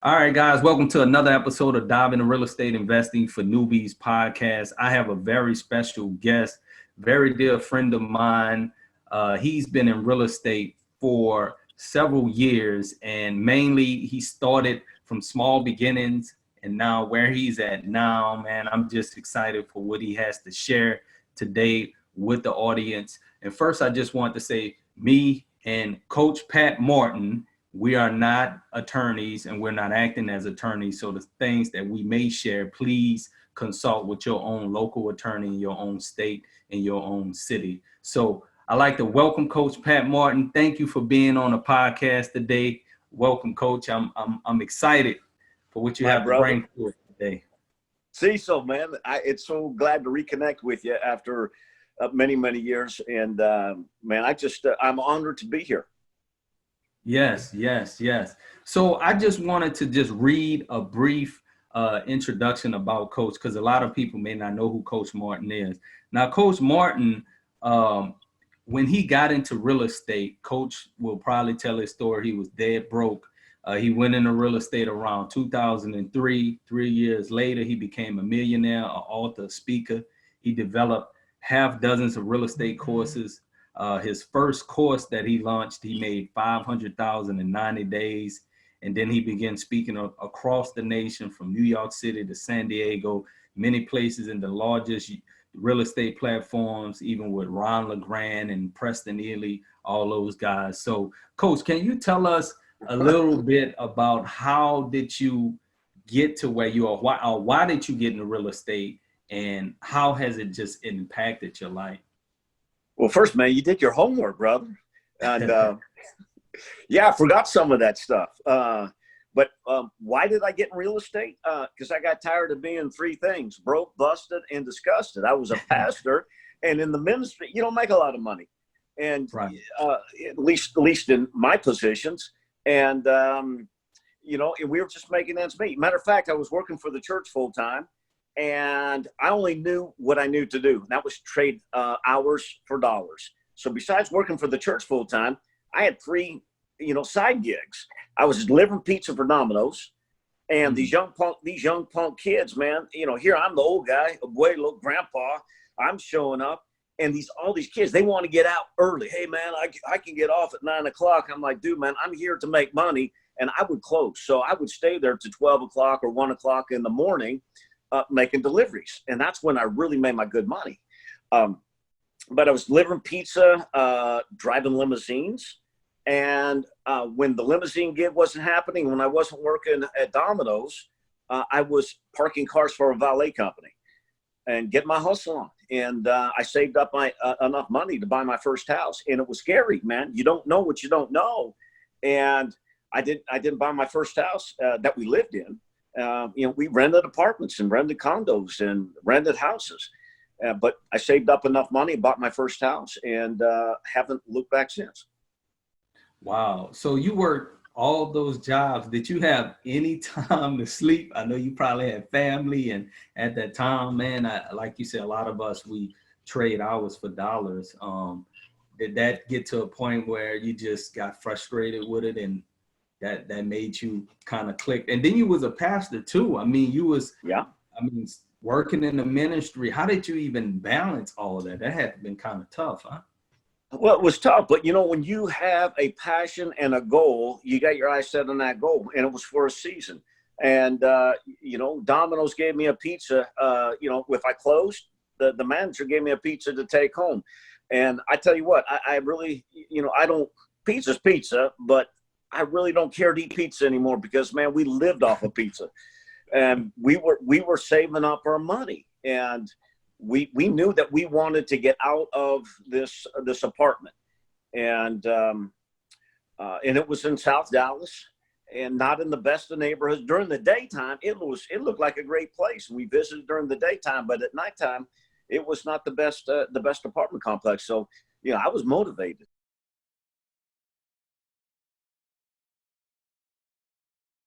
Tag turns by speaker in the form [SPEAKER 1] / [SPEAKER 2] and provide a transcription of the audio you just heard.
[SPEAKER 1] All right, guys, welcome to another episode of Dive into Real Estate Investing for Newbies podcast. I have a very special guest, very dear friend of mine. He's been in real estate for several years, and mainly he started from small beginnings. And now where he's at now, man, I'm just excited for what he has to share today with the audience. And first, I just want to say me and Coach Pat Martin, we are not attorneys and we're not acting as attorneys. So the things that we may share, please consult with your own local attorney in your own state, in your own city. So I'd like to welcome Coach Pat Martin. Thank you for being on the podcast today. Welcome, Coach. I'm excited for what you have to bring to us today.
[SPEAKER 2] Cecil, man, it's so glad to reconnect with you after many, many years. And man, I'm honored to be here.
[SPEAKER 1] Yes. So I just wanted to just read a brief introduction about Coach, because a lot of people may not know who Coach Martin is. Now, Coach Martin, when he got into real estate, Coach will probably tell his story. He was dead broke. He went into real estate around 2003. 3 years later, he became a millionaire, an author, speaker. He developed half dozens of real estate courses. His first course that he launched, he made $500,000 in 90 days. And then he began speaking across the nation, from New York City to San Diego, many places in the largest real estate platforms, even with Ron Legrand and Preston Ely, all those guys. So, Coach, can you tell us a little bit about how did you get to where you are? Why did you get into real estate, and how has it just impacted your life?
[SPEAKER 2] Well, first, man, you did your homework, brother. And yeah, I forgot some of that stuff. But why did I get in real estate? Because I got tired of being three things: broke, busted, and disgusted. I was a pastor, and in the ministry, you don't make a lot of money. And
[SPEAKER 1] right.
[SPEAKER 2] At least in my positions. And, we were just making ends meet. Matter of fact, I was working for the church full time. And I only knew what I knew to do. And that was trade hours for dollars. So besides working for the church full time, I had three, side gigs. I was delivering pizza for Domino's, and these young punk kids, man. Here I'm the old guy, abuelo, grandpa. I'm showing up, and all these kids, they want to get out early. Hey, man, I can get off at 9 o'clock. I'm like, dude, man, I'm here to make money, and I would close. So I would stay there to 12 o'clock or 1 o'clock in the morning. Making deliveries. And that's when I really made my good money. But I was delivering pizza, driving limousines. And when the limousine gig wasn't happening, when I wasn't working at Domino's, I was parking cars for a valet company and getting my hustle on. And I saved up enough money to buy my first house. And it was scary, man. You don't know what you don't know. And I didn't buy my first house that we lived in. We rented apartments and rented condos and rented houses. But I saved up enough money, bought my first house, and haven't looked back since.
[SPEAKER 1] Wow. So you worked all those jobs. Did you have any time to sleep? I know you probably had family, and at that time, man, like you said, a lot of us, we trade hours for dollars. Did that get to a point where you just got frustrated with it, and that made you kind of click? And then you was a pastor too. I mean, working in the ministry. How did you even balance all of that? That had been kind of tough, huh?
[SPEAKER 2] Well, it was tough, but when you have a passion and a goal, you got your eyes set on that goal, and it was for a season. And, Domino's gave me a pizza, if I closed, the manager gave me a pizza to take home. And I tell you what, I really, pizza's pizza, but I really don't care to eat pizza anymore because, man, we lived off of pizza, and we were saving up our money, and we knew that we wanted to get out of this apartment, and it was in South Dallas, and not in the best of neighborhoods. During the daytime, it looked like a great place. We visited during the daytime, but at nighttime, it was not the best apartment complex. So, I was motivated.